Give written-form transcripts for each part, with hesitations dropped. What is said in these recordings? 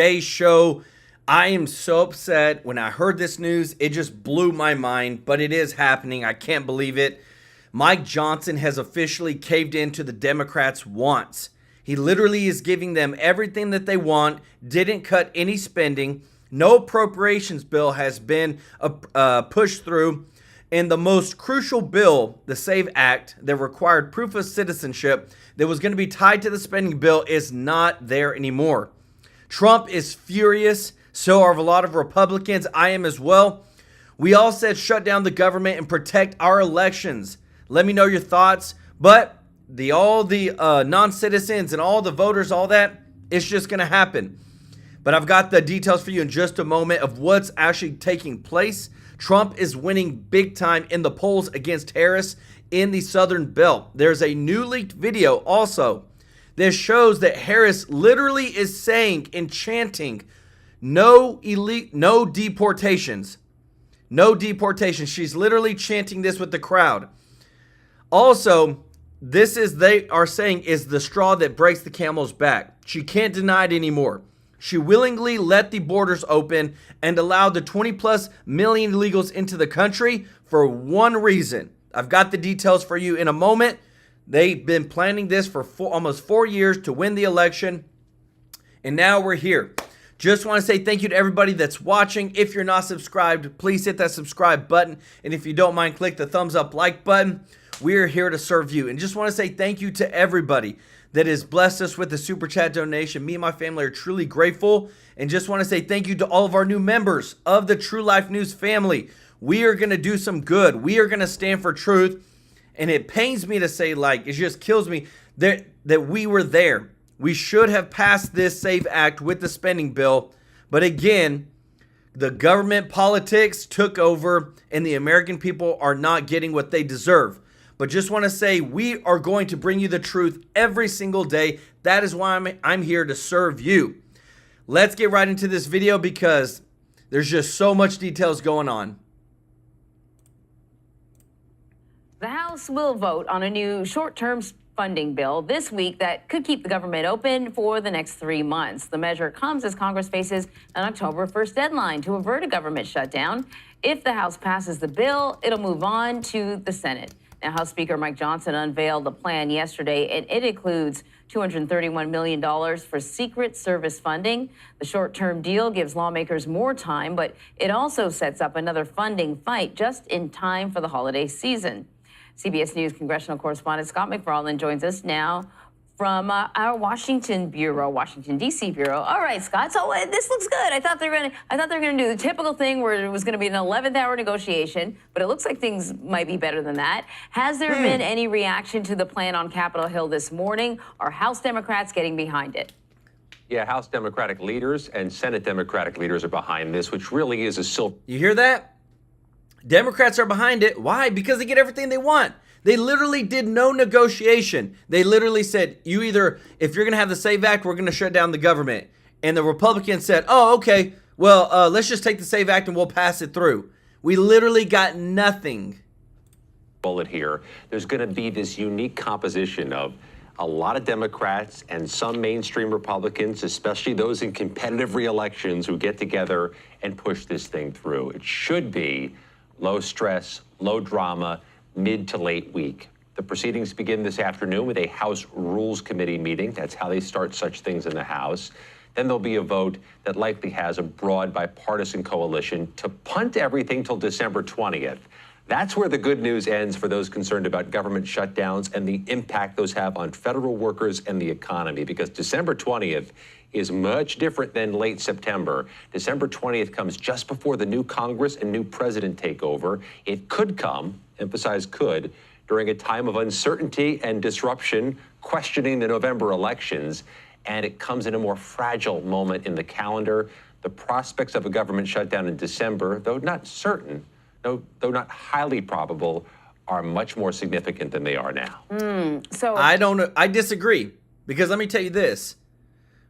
Today's show, I am so upset. When I heard this news, it just blew my mind, but it is happening. I can't believe it. Mike Johnson has officially caved into the Democrats' wants. He literally is giving them everything that they want, didn't cut any spending. No appropriations bill has been pushed through. And the most crucial bill, the SAVE Act, that required proof of citizenship that was going to be tied to the spending bill, is not there anymore. Trump is furious. So are a lot of Republicans. I am as well. We all said shut down the government and protect our elections. Let me know your thoughts. But all the non-citizens and all the voters, all that, it's just going to happen. But I've got the details for you in just a moment of what's actually taking place. Trump is winning big time in the polls against Harris in the Southern Belt. There's a new leaked video also that shows that Harris literally is saying and chanting, no deportations. No deportations. She's literally chanting this with the crowd. Also, they are saying is the straw that breaks the camel's back. She can't deny it anymore. She willingly let the borders open and allowed the 20 plus million illegals into the country for one reason. I've got the details for you in a moment. They've been planning this for almost 4 years to win the election. And now we're here. Just want to say thank you to everybody that's watching. If you're not subscribed, please hit that subscribe button. And if you don't mind, click the thumbs up like button. We're here to serve you. And just want to say thank you to everybody that has blessed us with the super chat donation. Me and my family are truly grateful. And just want to say thank you to all of our new members of the True Life News family. We are going to do some good. We are going to stand for truth. And it pains me to say, it just kills me that we were there. We should have passed this SAVE Act with the spending bill. But again, the government politics took over and the American people are not getting what they deserve. But just want to say we are going to bring you the truth every single day. That is why I'm here to serve you. Let's get right into this video because there's just so much details going on. The House will vote on a new short-term funding bill this week that could keep the government open for the next 3 months. The measure comes as Congress faces an October 1st deadline to avert a government shutdown. If the House passes the bill, it'll move on to the Senate. Now, House Speaker Mike Johnson unveiled the plan yesterday, and it includes $231 million for Secret Service funding. The short-term deal gives lawmakers more time, but it also sets up another funding fight just in time for the holiday season. CBS News congressional correspondent Scott McFarland joins us now from our Washington D.C. bureau. All right, Scott. So this looks good. I thought they were going to do the typical thing where it was going to be an 11th hour negotiation, but it looks like things might be better than that. Has there been any reaction to the plan on Capitol Hill this morning? Are House Democrats getting behind it? Yeah, House Democratic leaders and Senate Democratic leaders are behind this, which really is a silver. You hear that? Democrats are behind it. Why? Because they get everything they want. They literally did no negotiation. They literally said, if you're going to have the SAVE Act, we're going to shut down the government. And the Republicans said, oh, okay, well, let's just take the SAVE Act and we'll pass it through. We literally got nothing. Bullet here. There's going to be this unique composition of a lot of Democrats and some mainstream Republicans, especially those in competitive re-elections, who get together and push this thing through. It should be low stress, low drama, mid to late week. The proceedings begin this afternoon with a House Rules Committee meeting. That's how they start such things in the House. Then there'll be a vote that likely has a broad bipartisan coalition to punt everything till December 20th. That's where the good news ends for those concerned about government shutdowns and the impact those have on federal workers and the economy, because December 20th is much different than late September. December 20th comes just before the new Congress and new president take over. It could come, emphasize could, during a time of uncertainty and disruption, questioning the November elections, and it comes in a more fragile moment in the calendar. The prospects of a government shutdown in December, though not certain, though not highly probable, are much more significant than they are now. I disagree, because let me tell you this.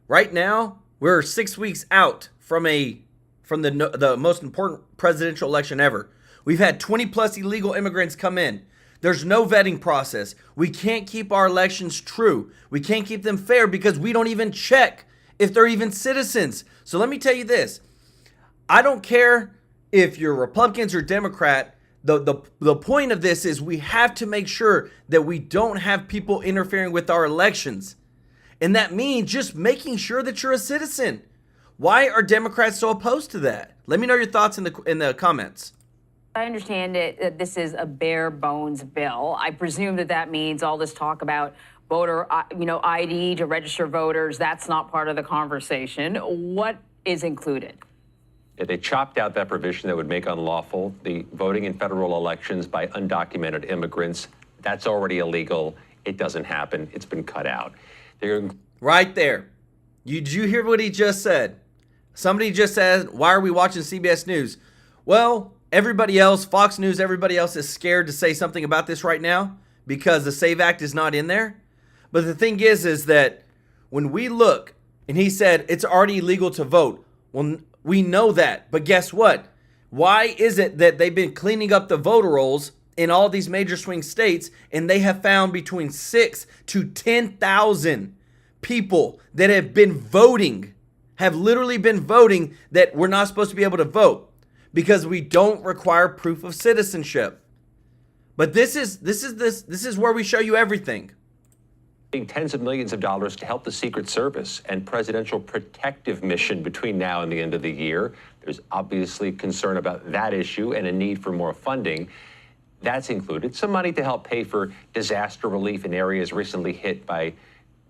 Right now, we're 6 weeks out from the most important presidential election ever. We've had 20 plus illegal immigrants come in. There's no vetting process. We can't keep our elections true. We can't keep them fair because we don't even check if they're even citizens. So let me tell you this. I don't care if you're Republicans or Democrat. The point of this is we have to make sure that we don't have people interfering with our elections. And that means just making sure that you're a citizen. Why are Democrats so opposed to that? Let me know your thoughts in the comments. I understand that this is a bare bones bill. I presume that means all this talk about voter, ID to register voters, that's not part of the conversation. What is included? They chopped out that provision that would make unlawful the voting in federal elections by undocumented immigrants. That's already illegal. It doesn't happen. It's been cut out. Right there. Did you hear what he just said? Somebody just said, why are we watching CBS News? Well, everybody else, Fox News, everybody else is scared to say something about this right now because the SAVE Act is not in there. But the thing is that when we look, and he said it's already illegal to vote. Well, we know that. But guess what? Why is it that they've been cleaning up the voter rolls in all these major swing states, and they have found between 6,000 to 10,000 people that have been voting, have literally been voting that we're not supposed to be able to vote because we don't require proof of citizenship. But this is where we show you everything. Tens of millions of dollars to help the Secret Service and Presidential Protective Mission between now and the end of the year. There's obviously concern about that issue and a need for more funding. That's included. Some money to help pay for disaster relief in areas recently hit by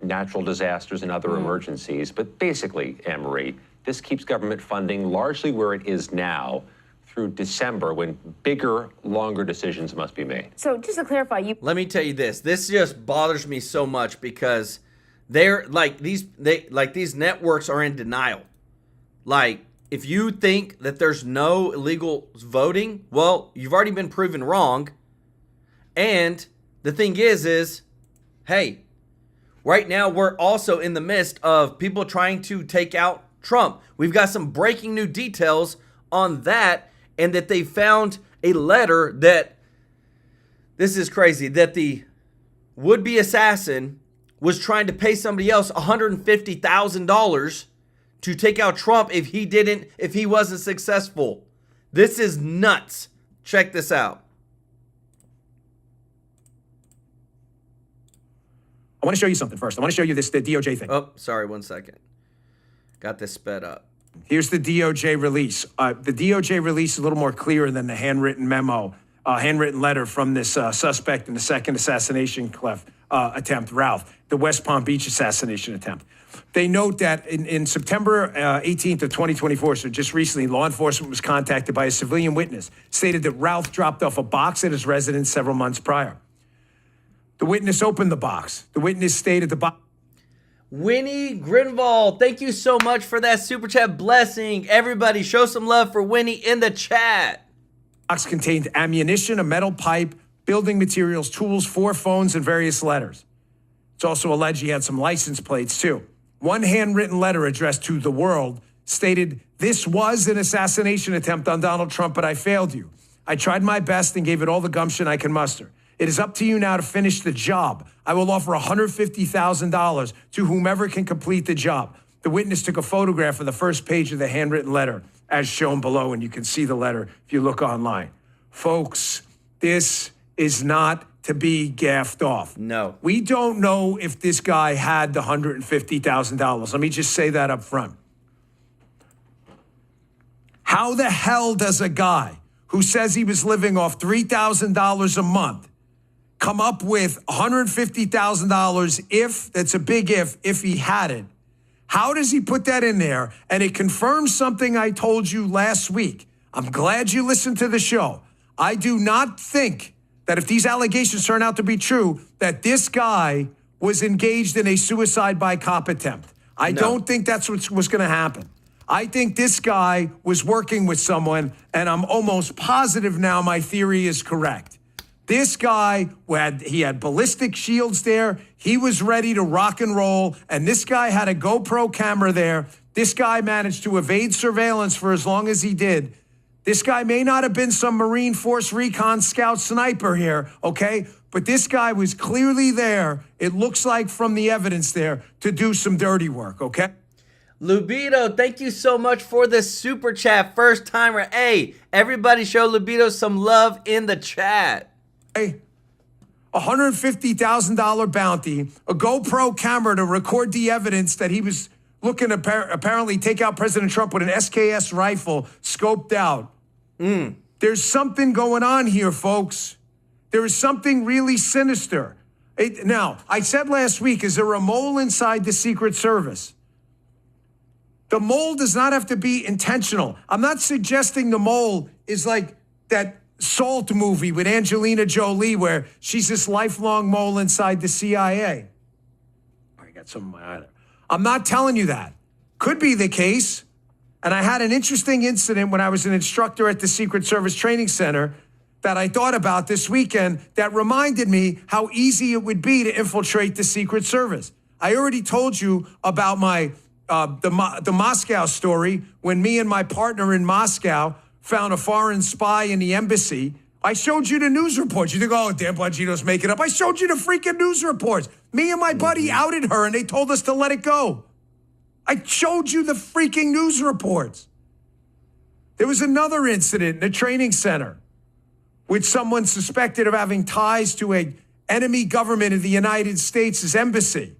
natural disasters and other emergencies. But basically, Anne-Marie, this keeps government funding largely where it is now through December, when bigger, longer decisions must be made. So just to clarify, let me tell you this. This just bothers me so much because these networks are in denial. Like, if you think that there's no illegal voting, well, you've already been proven wrong. And the thing is, hey, right now we're also in the midst of people trying to take out Trump. We've got some breaking new details on that. And that they found a letter that, this is crazy, that the would-be assassin was trying to pay somebody else $150,000 to take out Trump if he wasn't successful. This is nuts. Check this out. I want to show you something first. I want to show you the DOJ thing. Oh, sorry, 1 second. Got this sped up. Here's the DOJ release. The DOJ release is a little more clear than the handwritten memo, handwritten letter from this suspect in the second assassination attempt, Ralph, the West Palm Beach assassination attempt. They note that in September 18th of 2024, so just recently, law enforcement was contacted by a civilian witness, stated that Ralph dropped off a box at his residence several months prior. The witness opened the box. The witness stated the box. Winnie Grinvall, thank you so much for that super chat blessing. Everybody, show some love for Winnie in the chat. The box contained ammunition, a metal pipe, building materials, tools, 4 phones, and various letters. It's also alleged he had some license plates, too. One handwritten letter addressed to the world stated, "This was an assassination attempt on Donald Trump, but I failed you. I tried my best and gave it all the gumption I can muster. It is up to you now to finish the job. I will offer $150,000 to whomever can complete the job." The witness took a photograph of the first page of the handwritten letter, as shown below, and you can see the letter if you look online. Folks, this is not to be gaffed off. No. We don't know if this guy had the $150,000. Let me just say that up front. How the hell does a guy who says he was living off $3,000 a month come up with $150,000 that's a big if he had it? How does he put that in there? And it confirms something I told you last week. I'm glad you listened to the show. I do not think that if these allegations turn out to be true, that this guy was engaged in a suicide by cop attempt. I don't think that's what's going to happen. I think this guy was working with someone, and I'm almost positive now my theory is correct. This guy, he had ballistic shields there. He was ready to rock and roll, and this guy had a GoPro camera there. This guy managed to evade surveillance for as long as he did. This guy may not have been some Marine Force Recon Scout sniper here, okay? But this guy was clearly there, it looks like from the evidence there, to do some dirty work, okay? Lubito, thank you so much for the super chat. First timer. Hey, everybody show Lubito some love in the chat. $150,000 bounty, a GoPro camera to record the evidence that he was looking to apparently take out President Trump with an SKS rifle scoped out. There's something going on here, folks. There is something really sinister. Now, I said last week, is there a mole inside the Secret Service? The mole does not have to be intentional. I'm not suggesting the mole is like that Salt movie with Angelina Jolie where she's this lifelong mole inside the CIA. I got some in my eye there. I'm not telling you that. Could be the case. And I had an interesting incident when I was an instructor at the Secret Service Training Center that I thought about this weekend that reminded me how easy it would be to infiltrate the Secret Service. I already told you about my the Moscow story when me and my partner in Moscow found a foreign spy in the embassy. I showed you the news reports. You think, oh, Dan Bongino's making up. I showed you the freaking news reports. Me and my buddy outed her, and they told us to let it go. I showed you the freaking news reports. There was another incident in a training center with someone suspected of having ties to an enemy government of the United States' embassy.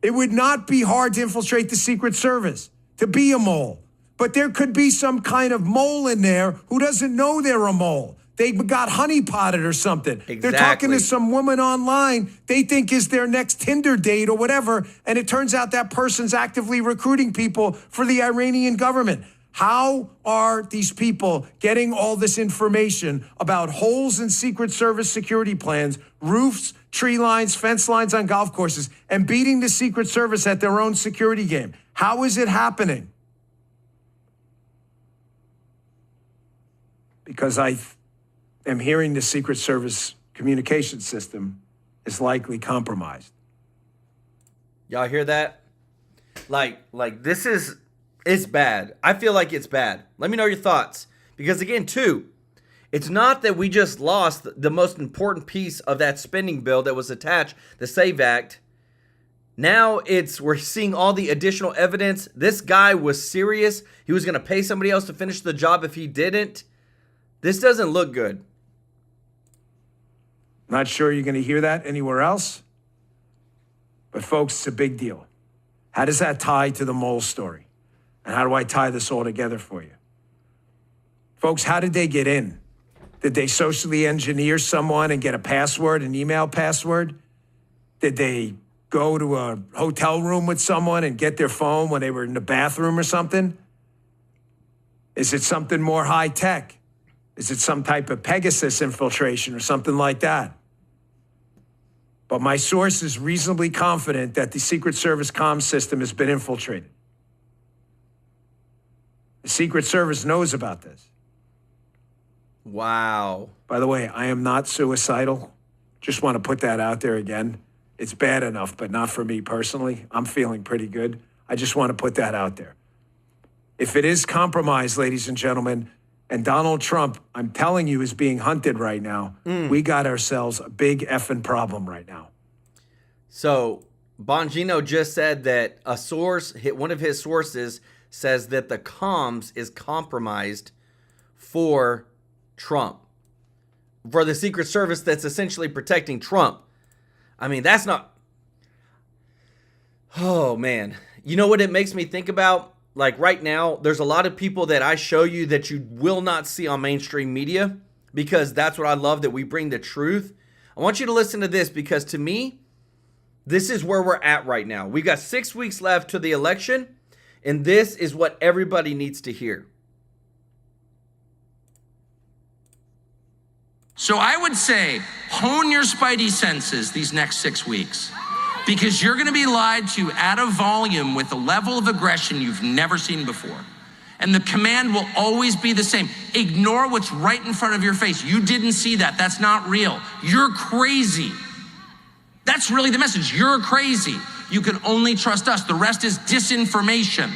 It would not be hard to infiltrate the Secret Service, to be a mole. But there could be some kind of mole in there who doesn't know they're a mole. They got honeypotted or something. Exactly. They're talking to some woman online they think is their next Tinder date or whatever, and it turns out that person's actively recruiting people for the Iranian government. How are these people getting all this information about holes in Secret Service security plans, roofs, tree lines, fence lines on golf courses, and beating the Secret Service at their own security game? How is it happening? Because I am hearing the Secret Service communication system is likely compromised. Y'all hear that? Like this is, it's bad. I feel like it's bad. Let me know your thoughts. Because again, too, it's not that we just lost the most important piece of that spending bill that was attached, the SAVE Act. Now we're seeing all the additional evidence. This guy was serious. He was going to pay somebody else to finish the job if he didn't. This doesn't look good. Not sure you're going to hear that anywhere else. But folks, it's a big deal. How does that tie to the mole story? And how do I tie this all together for you? Folks, how did they get in? Did they socially engineer someone and get a password, an email password? Did they go to a hotel room with someone and get their phone when they were in the bathroom or something? Is it something more high tech? Is it some type of Pegasus infiltration or something like that? But my source is reasonably confident that the Secret Service comm system has been infiltrated. The Secret Service knows about this. Wow. By the way, I am not suicidal. Just want to put that out there again. It's bad enough, but not for me personally. I'm feeling pretty good. I just want to put that out there. If it is compromised, ladies and gentlemen, and Donald Trump, I'm telling you, is being hunted right now, we got ourselves a big effing problem right now. So Bongino just said that a source, one of his sources, says that the comms is compromised for Trump, for the Secret Service that's essentially protecting Trump. I mean, that's not... Oh, man. You know what it makes me think about? Like right now, there's a lot of people that I show you that you will not see on mainstream media because that's what I love, that we bring the truth. I want you to listen to this because to me, this is where we're at right now. We've got 6 weeks left to the election, and this is what everybody needs to hear. So I would say hone your spidey senses these next 6 weeks, because you're going to be lied to at a volume with a level of aggression you've never seen before. And the command will always be the same. Ignore what's right in front of your face. You didn't see that. That's not real. You're crazy. That's really the message. You're crazy. You can only trust us. The rest is disinformation.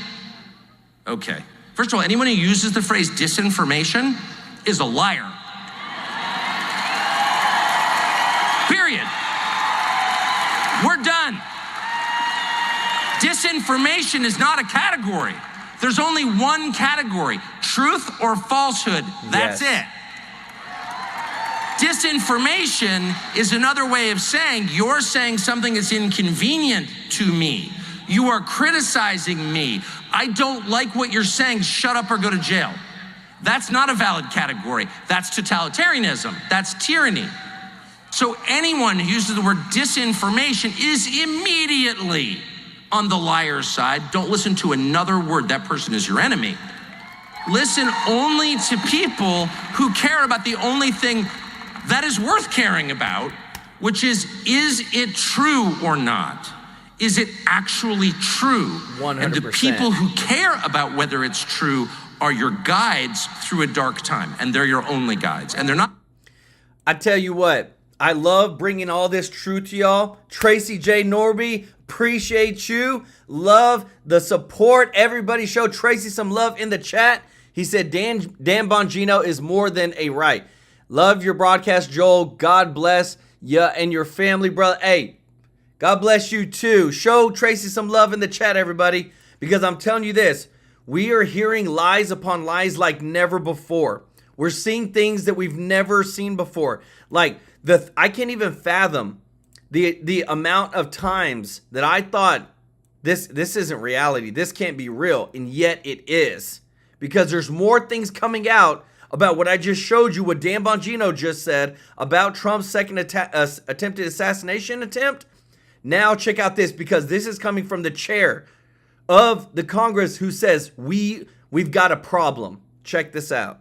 Okay. First of all, anyone who uses the phrase disinformation is a liar. Period. We're done. Disinformation is not a category. There's only one category: truth or falsehood. That's it. Disinformation is another way of saying you're saying something that's inconvenient to me. You are criticizing me. I don't like what you're saying. Shut up or go to jail. That's not a valid category. That's totalitarianism. That's tyranny. So anyone who uses the word disinformation is immediately on the liar's side. Don't listen to another word. That person is your enemy. Listen only to people who care about the only thing that is worth caring about, which is it true or not? Is it actually true? 100%. And the people who care about whether it's true are your guides through a dark time, and they're your only guides, and they're not. I tell you what, I love bringing all this truth to y'all. Tracy J. Norby, appreciate you. Love the support. Everybody show Tracy some love in the chat. He said Dan Bongino is more than a right. Love your broadcast, Joel. God bless you and your family, brother. Hey, God bless you too. Show Tracy some love in the chat, everybody, because I'm telling you this. We are hearing lies upon lies like never before. We're seeing things that we've never seen before. Like, I can't even fathom the amount of times that I thought this isn't reality. This can't be real. And yet it is. Because there's more things coming out about what I just showed you, what Dan Bongino just said about Trump's second attempted assassination attempt. Now check out this, because this is coming from the chair of the Congress who says we've got a problem. Check this out.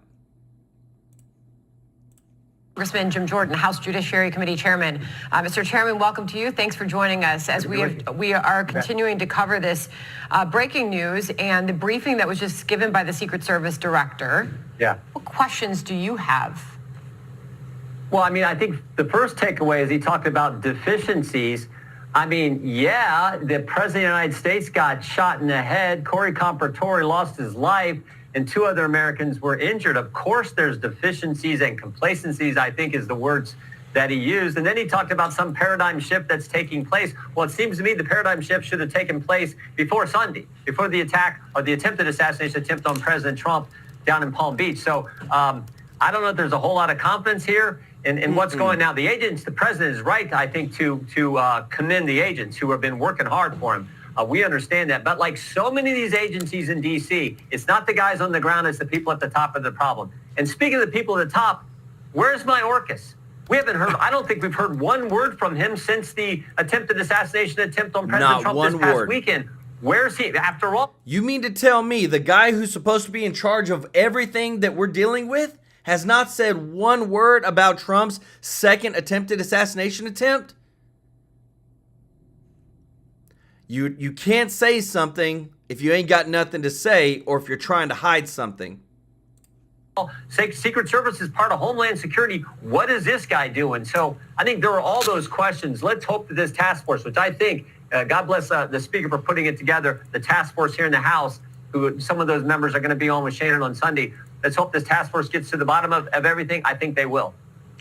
Congressman Jim Jordan, House Judiciary Committee Chairman. Mr. Chairman, welcome to you. Thanks for joining us as we are continuing to cover this breaking news and the briefing that was just given by the Secret Service Director. Yeah. What questions do you have? Well, I mean, I think the first takeaway is he talked about deficiencies. I mean, yeah, the President of the United States got shot in the head. Corey Comparatori lost his life, and 2 other Americans were injured. Of course, there's deficiencies and complacencies, I think, is the words that he used. And then he talked about some paradigm shift that's taking place. Well, it seems to me the paradigm shift should have taken place before Sunday, before the attack or the attempted assassination attempt on President Trump down in Palm Beach. So I don't know if there's a whole lot of confidence here in what's going now. The agents, the president is right, I think, to commend the agents who have been working hard for him. We understand that. But like so many of these agencies in D.C., it's not the guys on the ground, it's the people at the top of the problem. And speaking of the people at the top, where's Mayorkas? We haven't heard, I don't think we've heard one word from him since the attempted assassination attempt on President Trump this past weekend. Where's he, after all? You mean to tell me the guy who's supposed to be in charge of everything that we're dealing with has not said one word about Trump's second attempted assassination attempt? You can't say something if you ain't got nothing to say, or if you're trying to hide something. Secret Service is part of Homeland Security. What is this guy doing? So I think there are all those questions. Let's hope that this task force, which I think, God bless the Speaker for putting it together, the task force here in the House, who some of those members are going to be on with Shannon on Sunday. Let's hope this task force gets to the bottom of everything. I think they will.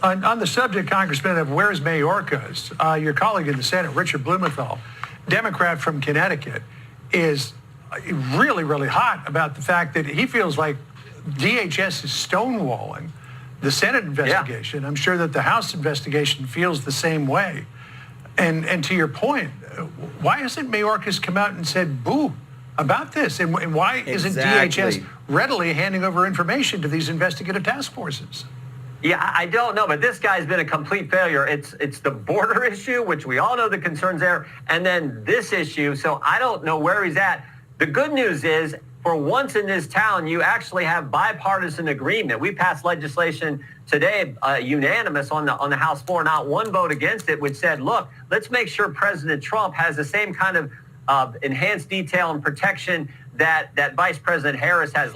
On the subject, Congressman, of where's Mayorkas, your colleague in the Senate, Richard Blumenthal, Democrat from Connecticut, is really, really hot about the fact that he feels like DHS is stonewalling the Senate investigation. Yeah. I'm sure that the House investigation feels the same way. And to your point, why hasn't Mayorkas come out and said boo about this? And why isn't DHS readily handing over information to these investigative task forces? Yeah, I don't know, but this guy's been a complete failure. It's the border issue, which we all know the concerns there, and then this issue. So I don't know where he's at. The good news is, for once in this town, you actually have bipartisan agreement. We passed legislation today, unanimous on the House floor, not one vote against it, which said, look, let's make sure President Trump has the same kind of enhanced detail and protection that Vice President Harris has.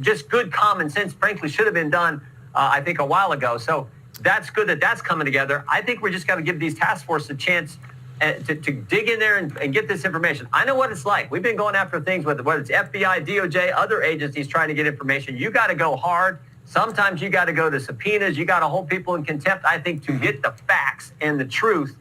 Just good common sense, frankly, should have been done, I think, a while ago. So that's good that that's coming together. I think we're just got to give these task forces a chance to dig in there and get this information. I know what it's like. We've been going after things, whether it's FBI, DOJ, other agencies trying to get information. You got to go hard. Sometimes you got to go to subpoenas. You got to hold people in contempt, I think, to get the facts and the truth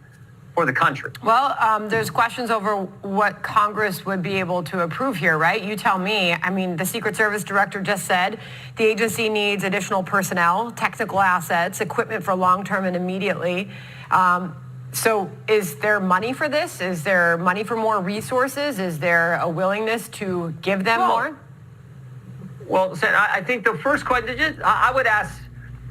for the country. Well, there's questions over what Congress would be able to approve here, right? You tell me. I mean, the Secret Service director just said the agency needs additional personnel, technical assets, equipment for long-term and immediately. So is there money for this? Is there money for more resources? Is there a willingness to give them more? Well, Senator, I think the first question, I would ask,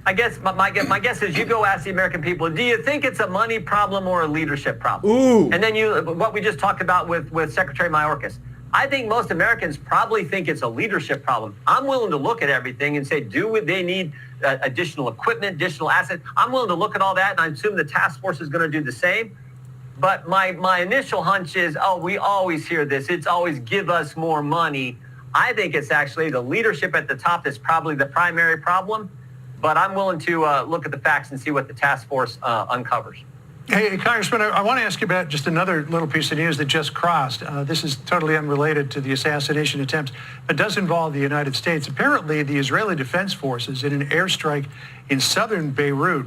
I guess my guess is you go ask the American people, do you think it's a money problem or a leadership problem? Ooh. And then what we just talked about with Secretary Mayorkas. I think most Americans probably think it's a leadership problem. I'm willing to look at everything and say, they need additional equipment, additional assets? I'm willing to look at all that, and I assume the task force is going to do the same. But my initial hunch is, we always hear this. It's always give us more money. I think it's actually the leadership at the top that's probably the primary problem. But I'm willing to look at the facts and see what the task force uncovers. Hey, Congressman, I want to ask you about just another little piece of news that just crossed. This is totally unrelated to the assassination attempts, but does involve the United States. Apparently, the Israeli Defense Forces, in an airstrike in southern Beirut,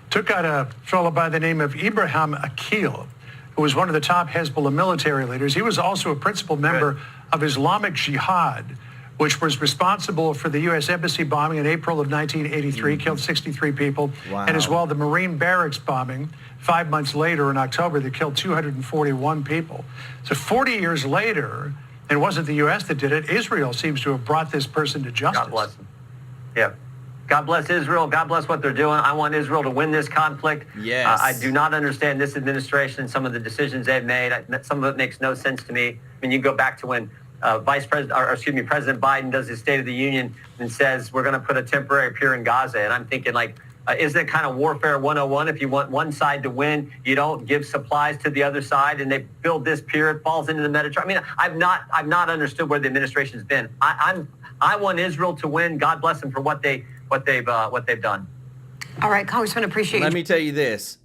took out a fellow by the name of Ibrahim Akil, who was one of the top Hezbollah military leaders. He was also a principal member of Islamic Jihad, which was responsible for the U.S. Embassy bombing in April of 1983, killed 63 people, and as well the Marine barracks bombing 5 months later in October that killed 241 people. So 40 years later, it wasn't the U.S. that did it. Israel seems to have brought this person to justice. God bless them. Yeah. God bless Israel. God bless what they're doing. I want Israel to win this conflict. Yes. I do not understand this administration and some of the decisions they've made. Some of it makes no sense to me. I mean, you go back to when President Biden does his State of the Union and says we're going to put a temporary pier in Gaza, and I'm thinking isn't it kind of warfare 101? If you want one side to win, you don't give supplies to the other side, and they build this pier, it falls into the Mediterranean. I mean, I've not understood where the administration's been. I want Israel to win. God bless them for what they've done. All right, Congressman, appreciate you. Let me tell you this.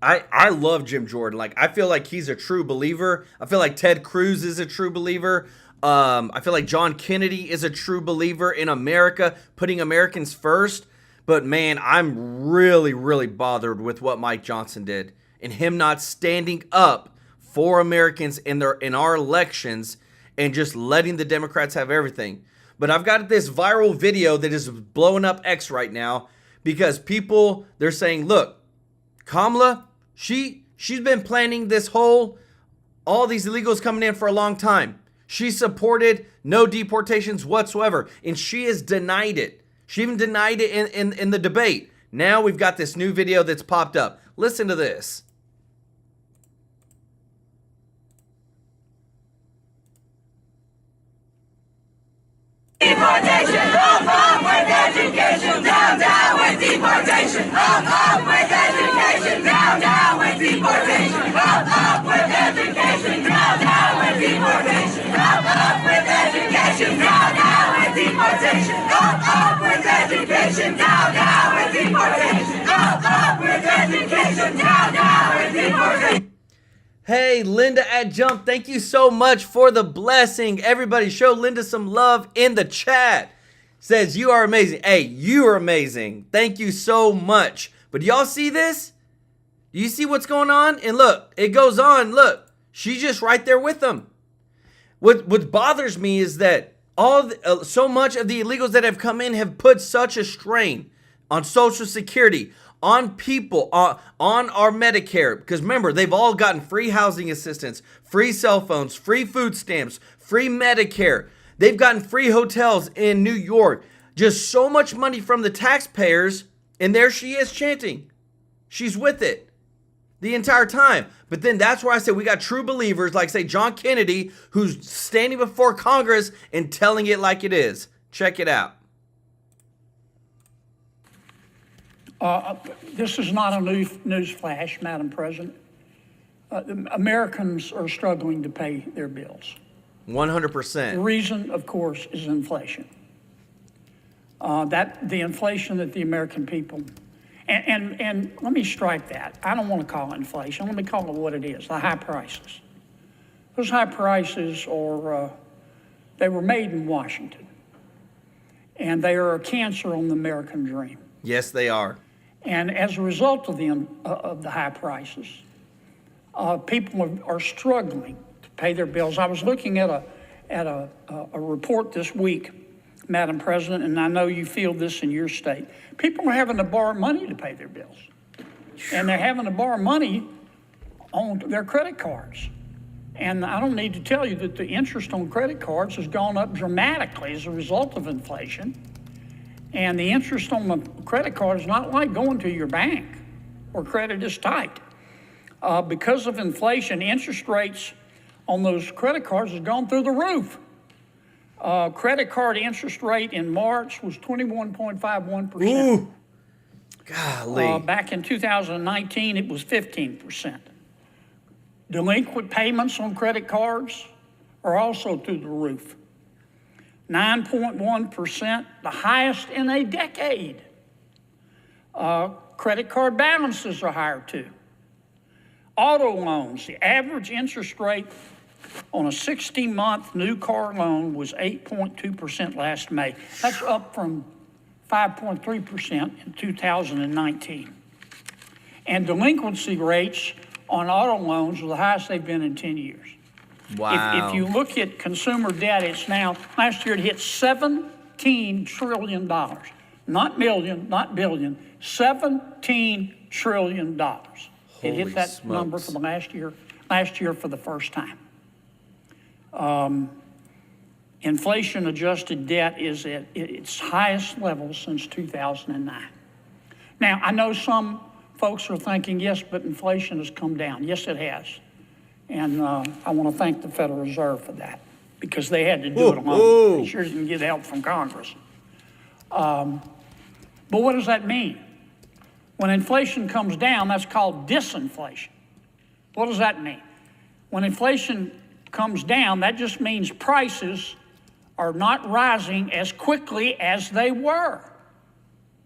I love Jim Jordan. I feel like he's a true believer. I feel like Ted Cruz is a true believer. I feel like John Kennedy is a true believer in America, putting Americans first. But man, I'm really, really bothered with what Mike Johnson did and him not standing up for Americans in our elections and just letting the Democrats have everything. But I've got this viral video that is blowing up X right now because people, they're saying, look, Kamala, she's been planning all these illegals coming in for a long time. She supported no deportations whatsoever, and she has denied it. She even denied it in the debate. Now we've got this new video that's popped up. Listen to this. Deportation, up with education, down with deportation, up with education, down with deportation, up with education, down with deportation, up with education, down with deportation, up with education, down with deportation, up with education, down with deportation. Hey, Linda at Jump, thank you so much for the blessing. Everybody show Linda some love in the chat. Says, you are amazing. Hey, you are amazing. Thank you so much. But do y'all see this? Do you see what's going on? And look, it goes on. Look, she's just right there with them. What bothers me is that so much of the illegals that have come in have put such a strain on Social Security, on people, on our Medicare. Because remember, they've all gotten free housing assistance, free cell phones, free food stamps, free Medicare. They've gotten free hotels in New York. Just so much money from the taxpayers. And there she is chanting. She's with it the entire time. But then that's where I say we got true believers like, say, John Kennedy, who's standing before Congress and telling it like it is. Check it out. This is not a news flash, Madam President. Americans are struggling to pay their bills. 100%. The reason, of course, is inflation. The inflation that the American people, and let me strike that. I don't want to call it inflation. Let me call it what it is, the high prices. Those high prices they were made in Washington, and they are a cancer on the American dream. Yes, they are. And as a result of the high prices, People are struggling to pay their bills. I was looking at a report this week, Madam President, and I know you feel this in your state. People are having to borrow money to pay their bills. And they're having to borrow money on their credit cards. And I don't need to tell you that the interest on credit cards has gone up dramatically as a result of inflation. And the interest on the credit card is not like going to your bank where credit is tight. Because of inflation, interest rates on those credit cards has gone through the roof. Credit card interest rate in March was 21.51%. Ooh, golly. Back in 2019, it was 15%. Delinquent payments on credit cards are also through the roof. 9.1%, the highest in a decade. Credit card balances are higher too. Auto loans, the average interest rate on a 60-month new car loan was 8.2% last May. That's up from 5.3% in 2019. And delinquency rates on auto loans are the highest they've been in 10 years. Wow. If you look at consumer debt, it's now, last year it hit $17 trillion. Not million, not billion, $17 trillion. It hit that smokes. number for the last year for the first time. Inflation-adjusted debt is at its highest level since 2009. Now, I know some folks are thinking, yes, but inflation has come down. Yes, it has. And I want to thank the Federal Reserve for that because they had to do it alone. They sure didn't get help from Congress. But what does that mean? When inflation comes down, that's called disinflation. What does that mean? When inflation comes down, that just means prices are not rising as quickly as they were.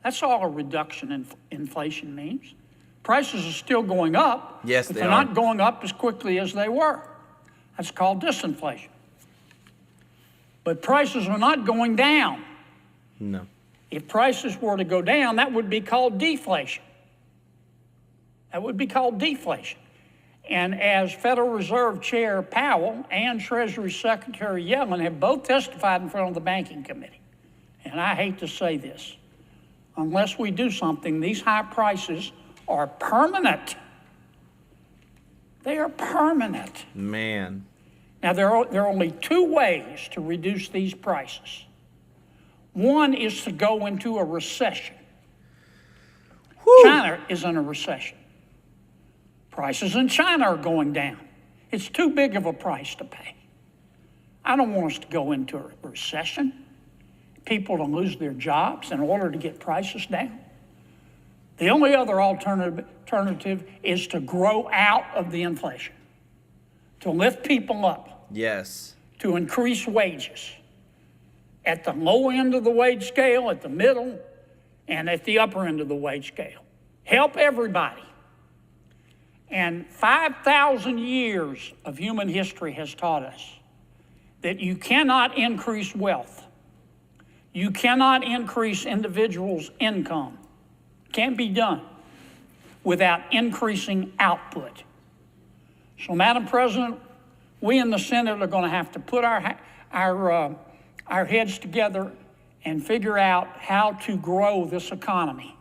That's all a reduction in inflation means. Prices are still going up, yes, but they they're are. not going up as quickly as they were. That's called disinflation. But prices are not going down. No. If prices were to go down, that would be called deflation. That would be called deflation. And as Federal Reserve Chair Powell and Treasury Secretary Yellen have both testified in front of the Banking Committee, and I hate to say this, unless we do something, these high prices are permanent. They are permanent. Man. Now, there are only two ways to reduce these prices. One is to go into a recession. Whew. China is in a recession. Prices in China are going down. It's too big of a price to pay. I don't want us to go into a recession. People to lose their jobs in order to get prices down. The only other alternative is to grow out of the inflation, to lift people up, Yes. to increase wages at the low end of the wage scale, at the middle, and at the upper end of the wage scale. Help everybody. And 5,000 years of human history has taught us that you cannot increase wealth. You cannot increase individuals' income. Can't be done without increasing output. So, Madam President, we in the Senate are going to have to put our heads together and figure out how to grow this economy.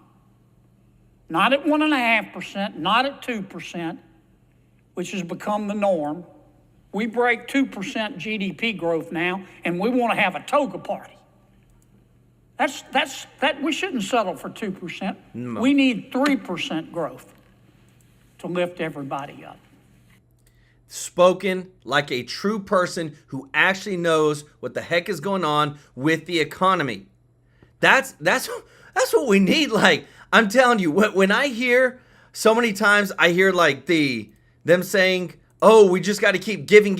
Not at 1.5%, not at 2%, which has become the norm. We break 2% GDP growth now, and we want to have a toga party. We shouldn't settle for 2%. No. We need 3% growth to lift everybody up. Spoken like a true person who actually knows what the heck is going on with the economy. That's what we need. Like, I'm telling you, when I hear so many times, I hear like them saying, "Oh, we just got to keep giving."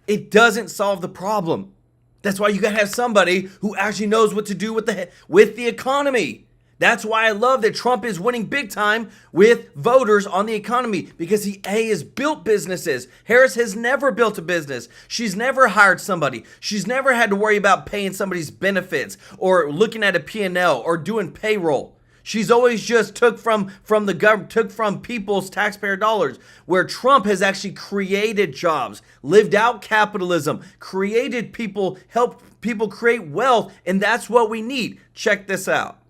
It doesn't solve the problem. That's why you got to have somebody who actually knows what to do with the economy. That's why I love that Trump is winning big time with voters on the economy, because he has built businesses. Harris has never built a business. She's never hired somebody. She's never had to worry about paying somebody's benefits or looking at a P&L or doing payroll. She's always just took from the government, took from people's taxpayer dollars, where Trump has actually created jobs, lived out capitalism, created people, helped people create wealth, and that's what we need. Check this out.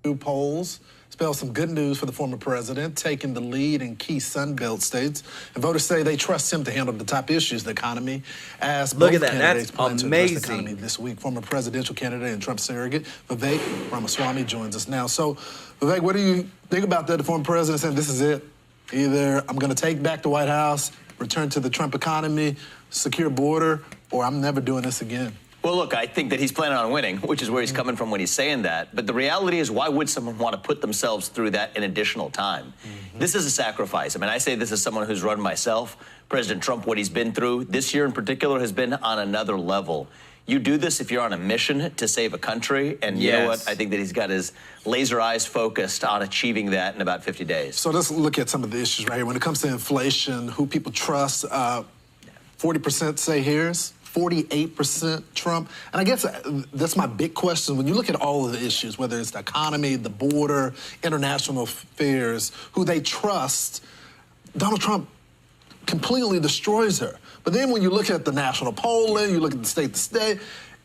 New polls spell some good news for the former president, taking the lead in key Sun Belt states. And voters say they trust him to handle the top issues, the economy, as Look both at that. candidates That's plan to address the amazing. economy this week. Former presidential candidate and Trump surrogate Vivek Ramaswamy joins us now. So, Vivek, what do you think about that? The former president saying this is it. Either I'm going to take back the White House, return to the Trump economy, secure border, or I'm never doing this again. Well, look, I think that he's planning on winning, which is where he's coming from when he's saying that. But the reality is, why would someone want to put themselves through that in additional time? This is a sacrifice. I mean, I say this as someone who's run myself. President Trump, what he's been through this year in particular has been on another level. You do this if you're on a mission to save a country. And you know what? I think that he's got his laser eyes focused on achieving that in about 50 days. So let's look at some of the issues right here. When it comes to inflation, who people trust, 40% say Harris, 48% Trump. And I guess that's my big question. When you look at all of the issues, whether it's the economy, the border, international affairs, who they trust, Donald Trump completely destroys her. But then when you look at the national polling, you look at the state to state,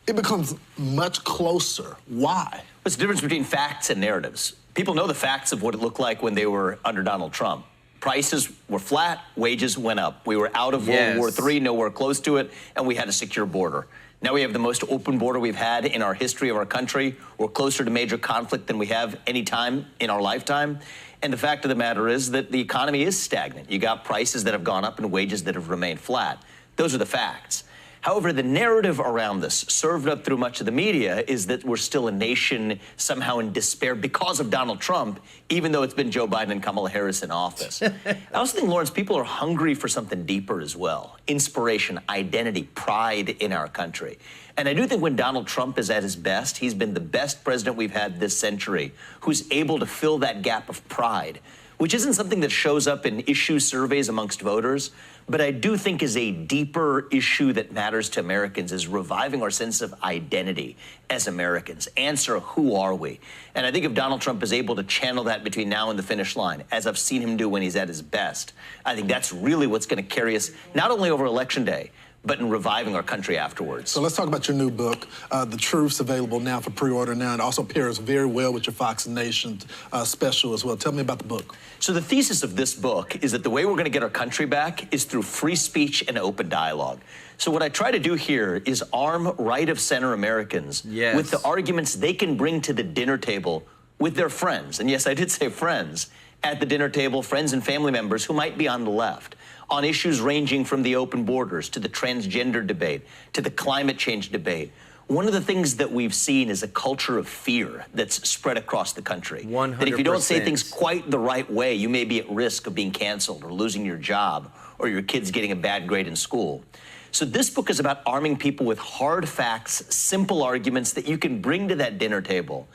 it becomes much closer. Why? What's the difference between facts and narratives? People know the facts of what it looked like when they were under Donald Trump. Prices were flat, wages went up. We were out of World War III, nowhere close to it, and we had a secure border. Now we have the most open border we've had in our history of our country. We're closer to major conflict than we have any time in our lifetime. And the fact of the matter is that the economy is stagnant. You got prices that have gone up and wages that have remained flat. Those are the facts. However, the narrative around this, served up through much of the media, is that we're still a nation somehow in despair because of Donald Trump, even though it's been Joe Biden and Kamala Harris in office. I also think, Lawrence, people are hungry for something deeper as well. Inspiration, identity, pride in our country. And I do think when Donald Trump is at his best, he's been the best president we've had this century, who's able to fill that gap of pride, which isn't something that shows up in issue surveys amongst voters, but I do think is a deeper issue that matters to Americans, is reviving our sense of identity as Americans. Answer, who are we? And I think if Donald Trump is able to channel that between now and the finish line, as I've seen him do when he's at his best, I think that's really what's going to carry us not only over Election Day, but in reviving our country afterwards. So let's talk about your new book. The Truth's available now for pre-order now. It also pairs very well with your Fox Nation special as well. Tell me about the book. So the thesis of this book is that the way we're going to get our country back is through free speech and open dialogue. So what I try to do here is arm right-of-center Americans with the arguments they can bring to the dinner table with their friends. And yes, I did say friends at the dinner table, friends and family members who might be on the left, on issues ranging from the open borders to the transgender debate to the climate change debate. One of the things that we've seen is a culture of fear that's spread across the country. 100%. That if you don't say things quite the right way, you may be at risk of being canceled or losing your job or your kids getting a bad grade in school. So this book is about arming people with hard facts, simple arguments that you can bring to that dinner table.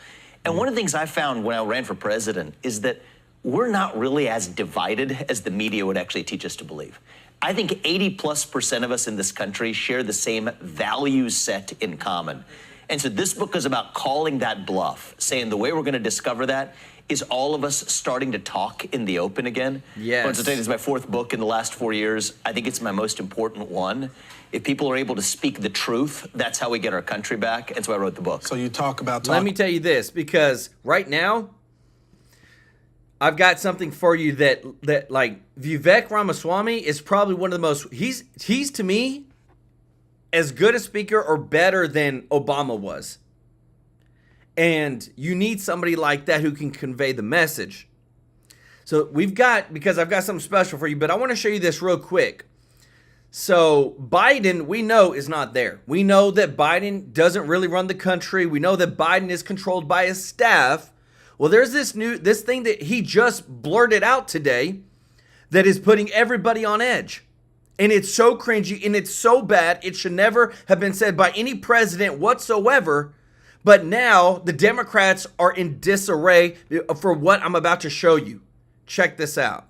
And one of the things I found when I ran for president is that we're not really as divided as the media would actually teach us to believe. I think 80+% of us in this country share the same value set in common. And so this book is about calling that bluff, saying the way we're going to discover that is all of us starting to talk in the open again. Yes. So this is my fourth book in the last 4 years. I think it's my most important one. If people are able to speak the truth, that's how we get our country back. And so I wrote the book. So you talk about... Let me tell you this, because right now, I've got something for you that like Vivek Ramaswamy is probably one of the most, he's to me as good a speaker or better than Obama was. And you need somebody like that who can convey the message. So because I've got something special for you, but I want to show you this real quick. So Biden, we know, is not there. We know that Biden doesn't really run the country. We know that Biden is controlled by his staff. Well, there's this thing that he just blurted out today that is putting everybody on edge. And it's so cringy and it's so bad. It should never have been said by any president whatsoever. But now the Democrats are in disarray for what I'm about to show you. Check this out.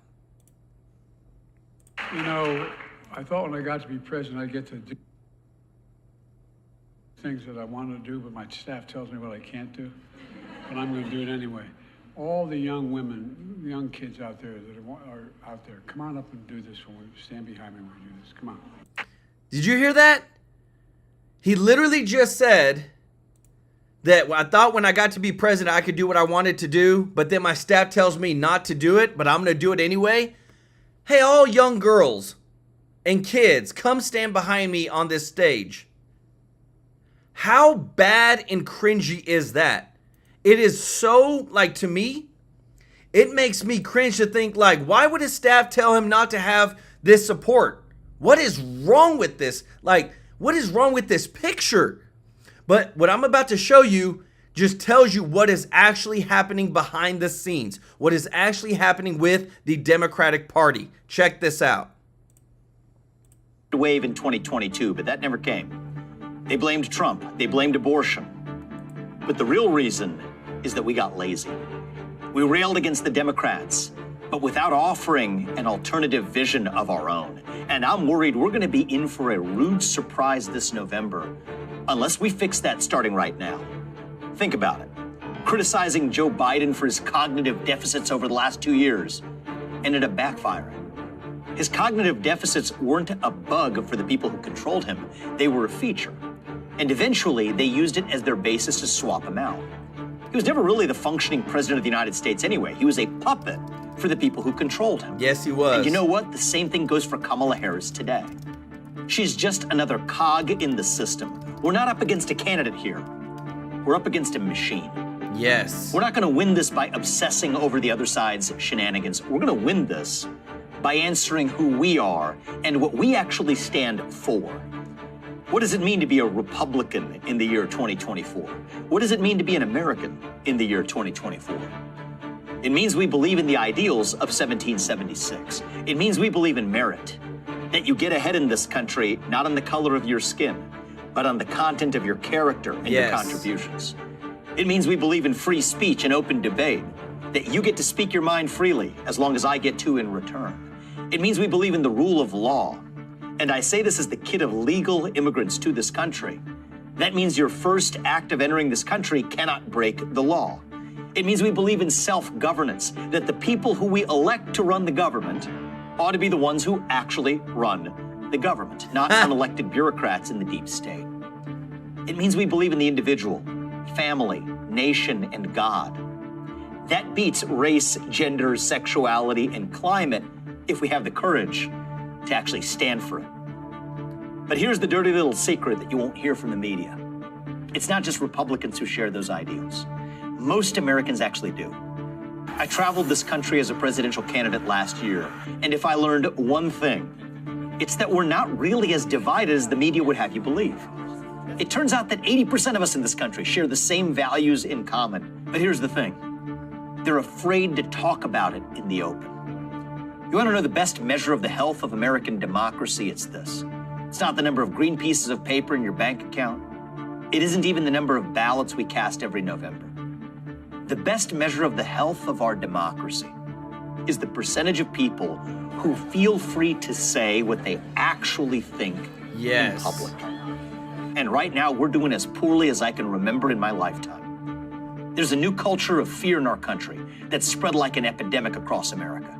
You know, I thought when I got to be president, I'd get to do things that I want to do, but my staff tells me what I can't do. but I'm going to do it anyway. All the young women, young kids out there that are out there, come on up and do this when we stand behind me when we do this. Come on. Did you hear that? He literally just said that I thought when I got to be president, I could do what I wanted to do, but then my staff tells me not to do it, but I'm going to do it anyway. Hey, all young girls and kids, come stand behind me on this stage. How bad and cringy is that? It is so, like, to me, it makes me cringe to think, like, why would his staff tell him not to have this support? What is wrong with this? Like, what is wrong with this picture? But what I'm about to show you just tells you what is actually happening behind the scenes, what is actually happening with the Democratic Party. Check this out. Wave in 2022, but that never came. They blamed Trump. They blamed abortion. But the real reason is that we got lazy. We railed against the Democrats, but without offering an alternative vision of our own. And I'm worried we're going to be in for a rude surprise this November unless we fix that starting right now. Think about it. Criticizing Joe Biden for his cognitive deficits over the last 2 years ended up backfiring. His cognitive deficits weren't a bug for the people who controlled him. They were a feature. And eventually, they used it as their basis to swap him out. He was never really the functioning president of the United States anyway. He was a puppet for the people who controlled him. Yes, he was. And you know what? The same thing goes for Kamala Harris today. She's just another cog in the system. We're not up against a candidate here. We're up against a machine. Yes. We're not going to win this by obsessing over the other side's shenanigans. We're going to win this by answering who we are and what we actually stand for. What does it mean to be a Republican in the year 2024? What does it mean to be an American in the year 2024? It means we believe in the ideals of 1776. It means we believe in merit, that you get ahead in this country not on the color of your skin, but on the content of your character and your contributions. It means we believe in free speech and open debate, that you get to speak your mind freely as long as I get to in return. It means we believe in the rule of law. And I say this as the kid of legal immigrants to this country. That means your first act of entering this country cannot break the law. It means we believe in self-governance, that the people who we elect to run the government ought to be the ones who actually run the government, not unelected bureaucrats in the deep state. It means we believe in the individual, family, nation, and God. That beats race, gender, sexuality, and climate if we have the courage to actually stand for it. But here's the dirty little secret that you won't hear from the media. It's not just Republicans who share those ideals. Most Americans actually do. I traveled this country as a presidential candidate last year, and if I learned one thing, it's that we're not really as divided as the media would have you believe. It turns out that 80% of us in this country share the same values in common. But here's the thing. They're afraid to talk about it in the open. You want to know the best measure of the health of American democracy? It's this. It's not the number of green pieces of paper in your bank account. It isn't even the number of ballots we cast every November. The best measure of the health of our democracy is the percentage of people who feel free to say what they actually think in public. And right now, we're doing as poorly as I can remember in my lifetime. There's a new culture of fear in our country that's spread like an epidemic across America.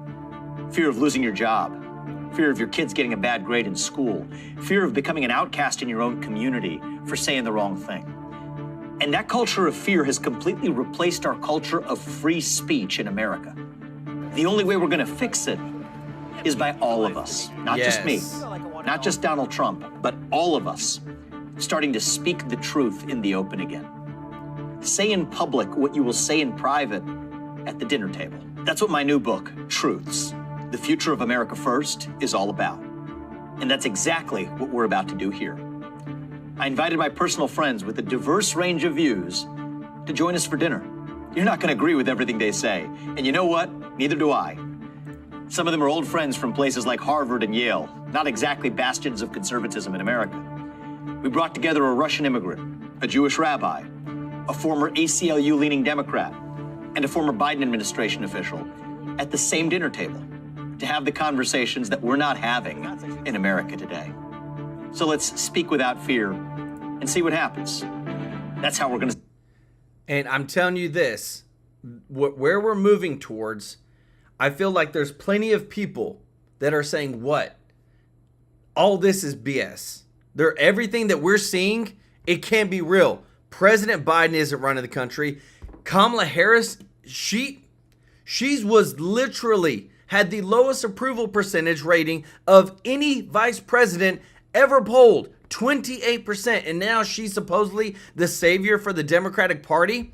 Fear of losing your job, fear of your kids getting a bad grade in school, fear of becoming an outcast in your own community for saying the wrong thing. And that culture of fear has completely replaced our culture of free speech in America. The only way we're going to fix it is by all of us, not just me, not just Donald Trump, but all of us starting to speak the truth in the open again. Say in public what you will say in private at the dinner table. That's what my new book, Truths, The Future of America First, is all about. And that's exactly what we're about to do here. I invited my personal friends with a diverse range of views to join us for dinner. You're not going to agree with everything they say. And you know what? Neither do I. Some of them are old friends from places like Harvard and Yale, not exactly bastions of conservatism in America. We brought together a Russian immigrant, a Jewish rabbi, a former ACLU-leaning Democrat, and a former Biden administration official at the same dinner table to have the conversations that we're not having in America today. So let's speak without fear and see what happens. That's how we're going to... And I'm telling you this, where we're moving towards, I feel like there's plenty of people that are saying, what? All this is BS. Everything that we're seeing, it can't be real. President Biden isn't running the country. Kamala Harris, she was literally had the lowest approval percentage rating of any vice president ever polled, 28%. And now she's supposedly the savior for the Democratic Party.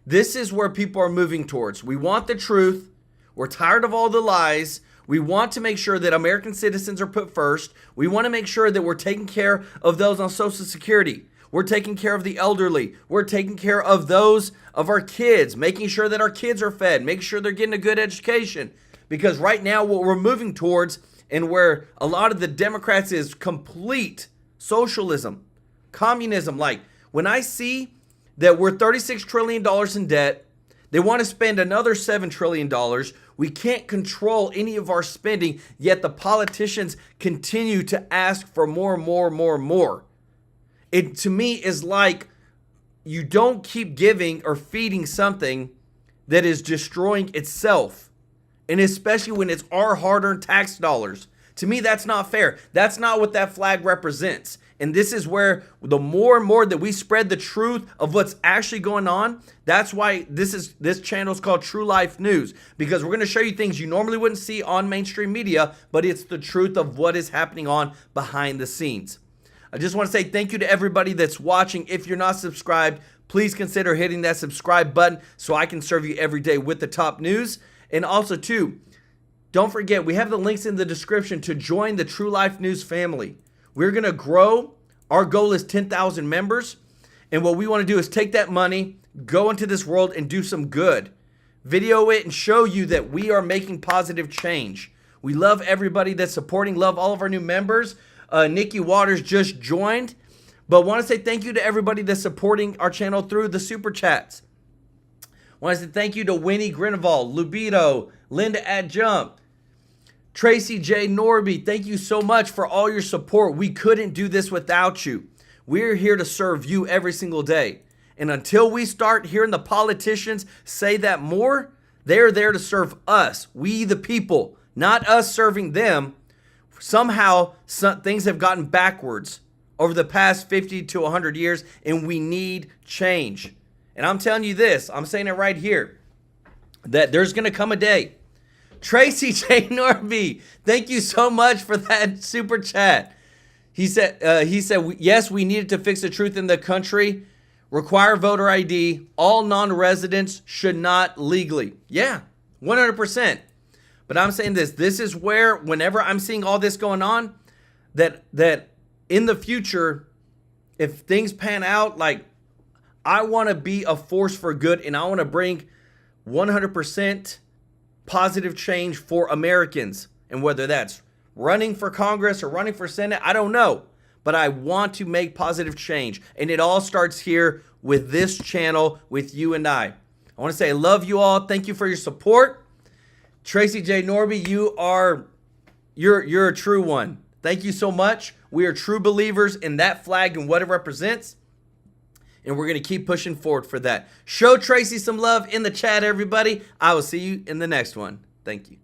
This is where people are moving towards. We want the truth. We're tired of all the lies. We want to make sure that American citizens are put first. We want to make sure that we're taking care of those on Social Security. We're taking care of the elderly. We're taking care of those of our kids, making sure that our kids are fed, making sure they're getting a good education. Because right now what we're moving towards, and where a lot of the Democrats is complete socialism, communism. Like when I see that we're $36 trillion in debt, they want to spend another $7 trillion. We can't control any of our spending, yet the politicians continue to ask for more and more and more and more. It, to me, is like you don't keep giving or feeding something that is destroying itself. And especially when it's our hard-earned tax dollars. To me, that's not fair. That's not what that flag represents. And this is where the more and more that we spread the truth of what's actually going on, that's why this channel is called True Life News. Because we're going to show you things you normally wouldn't see on mainstream media, but it's the truth of what is happening on behind the scenes. I just want to say thank you to everybody that's watching. If you're not subscribed, please consider hitting that subscribe button so I can serve you every day with the top news. And also, too, don't forget, we have the links in the description to join the True Life News family. We're going to grow. Our goal is 10,000 members. And what we want to do is take that money, go into this world and do some good. Video it and show you that we are making positive change. We love everybody that's supporting, love all of our new members. Nikki Waters just joined. But want to say thank you to everybody that's supporting our channel through the Super Chats. Want to say thank you to Winnie Grinevall, Lubito, Linda at Jump, Tracy J. Norby. Thank you so much for all your support. We couldn't do this without you. We're here to serve you every single day. And until we start hearing the politicians say that more, they're there to serve us, we the people, not us serving them. Somehow, things have gotten backwards over the past 50 to 100 years, and we need change. And I'm telling you this, I'm saying it right here, that there's going to come a day. Tracy J. Norby, thank you so much for that super chat. He said, yes, we needed to fix the truth in the country. Require voter ID. All non-residents should not legally. Yeah, 100%. But I'm saying this is where, whenever I'm seeing all this going on, that in the future, if things pan out, like, I want to be a force for good, and I want to bring 100% positive change for Americans. And whether that's running for Congress or running for Senate, I don't know. But I want to make positive change. And it all starts here with this channel, with you and I. I want to say I love you all. Thank you for your support. Tracy J. Norby, you're a true one. Thank you so much. We are true believers in that flag and what it represents. And we're going to keep pushing forward for that. Show Tracy some love in the chat, everybody. I will see you in the next one. Thank you.